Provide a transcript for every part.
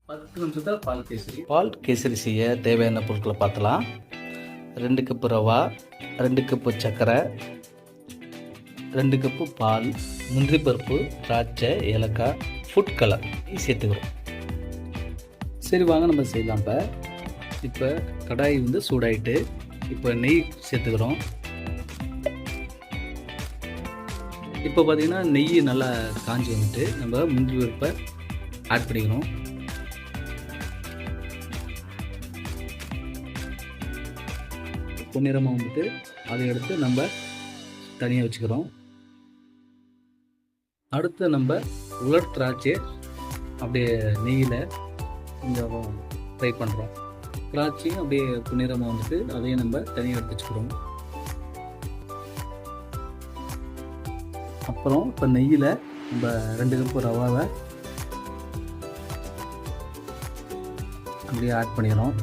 10 நிமிஷத்தில் பால் கேசரி. பால் கேசரி செய்ய தேவையான பொருட்களை பார்த்தலாம். 2 கப்பு ரவா, 2 கப்பு சர்க்கரை, 2 கப்பு பால், முந்திரி பருப்பு, திராட்சை, ஏலக்காய், ஃபுட் கலர் சேர்த்துக்கிறோம். சரி, வாங்க நம்ம செய்யலாம். இப்போ கடாய் சூடாயிட்டு இப்போ நெய் சேர்த்துக்கிறோம். இப்போ பார்த்தீங்கன்னா நெய் நல்லா காஞ்சி வந்துட்டு நம்ம முந்திரி பருப்பை ஆட் பண்ணிக்கிறோம். பொன்னிறமாக அதை எடுத்து நம்ம தனியாக வச்சுக்கிறோம். அடுத்து நம்ம உலர் திராட்சை அப்படியே நெய்யில் கொஞ்சம் ஃப்ரை பண்ணுறோம். திராட்சையும் அப்படியே பொன்னிறமாக அதையும் நம்ம தனியாக எடுத்து வச்சுக்கிறோம். அப்புறம் இப்போ நெய்யில் நம்ம 2 கப்பு ரவாவை அப்படியே ஆட் பண்ணிக்கிறோம்.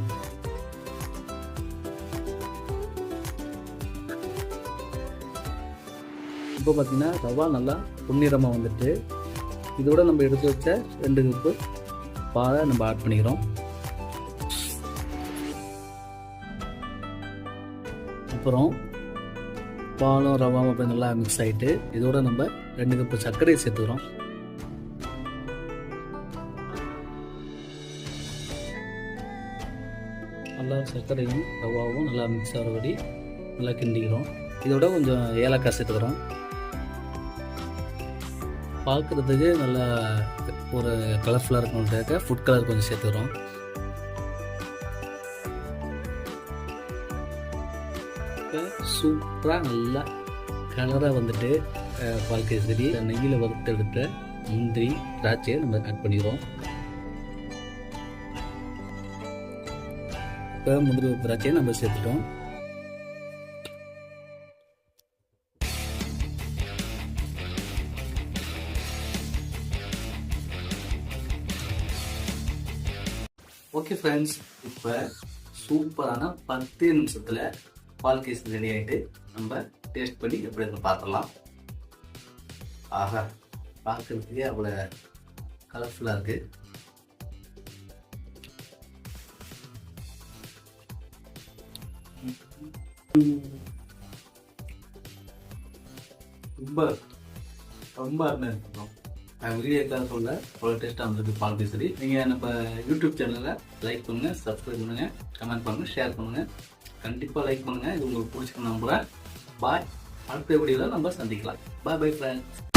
இப்போ பார்த்தீங்கன்னா ரவா நல்லா பொன்னிறமாக வந்துட்டு இதோட நம்ம எடுத்து வச்ச 2 கப்பு பாலை நம்ம ஆட் பண்ணிக்கிறோம். அப்புறம் பாலும் ரவாவும் அப்படி நல்லா மிக்ஸ் ஆகிட்டு இதோட நம்ம 2 கப்பு சர்க்கரையை சேர்த்துக்கிறோம். நல்லா சர்க்கரையும் ரவாவும் நல்லா மிக்ஸ் ஆகிறபடி நல்லா கிண்டிக்கிறோம். இதோட கொஞ்சம் ஏலக்காய் சேர்த்துக்கிறோம். பார்க்குறதுக்கு நல்லா ஒரு கலர்ஃபுல்லாக இருக்கணுன்றதுக்காக ஃபுட் கலர் கொஞ்சம் சேர்த்துக்கிறோம். இப்போ சூப்பராக நல்லா கலராக வந்துட்டு பால் கேசரி நெய்யில் வறுத்து எடுத்த முந்திரி திராட்சையை நம்ம ஆட் பண்ணிக்கிறோம். இப்போ முந்திரி திராட்சையை நம்ம சேர்த்துட்டோம். ஓகே ஃப்ரெண்ட்ஸ், இப்போ சூப்பரான 10 நிமிஷத்தில் பால் கேசரி ரெடி ஆகிட்டு நம்ம டேஸ்ட் பண்ணி எப்படி இருந்து பார்த்துடலாம். ஆஹா, பார்க்குறதுக்கே அவ்வளோ கலர்ஃபுல்லாக இருக்குது. ரொம்ப ரொம்ப அருமையாக இருக்கணும். வீடியோக்காக சொல்ல அவ்வளோ டேஸ்ட்டாக வந்துருக்கு பால் கேசரி. நீங்கள் நம்ம யூடியூப் சேனலில் லைக் பண்ணுங்கள், சப்ஸ்கிரைப் பண்ணுங்கள், கமெண்ட் பண்ணுங்கள், ஷேர் பண்ணுங்கள். கண்டிப்பாக லைக் பண்ணுங்கள். இது உங்களுக்கு பிடிச்சிக்கணும். நம்புகிறேன். பாய். அடுத்த வீடியோவில் நம்ம சந்திக்கலாம். பாய் பாய் ஃப்ரெண்ட்ஸ்.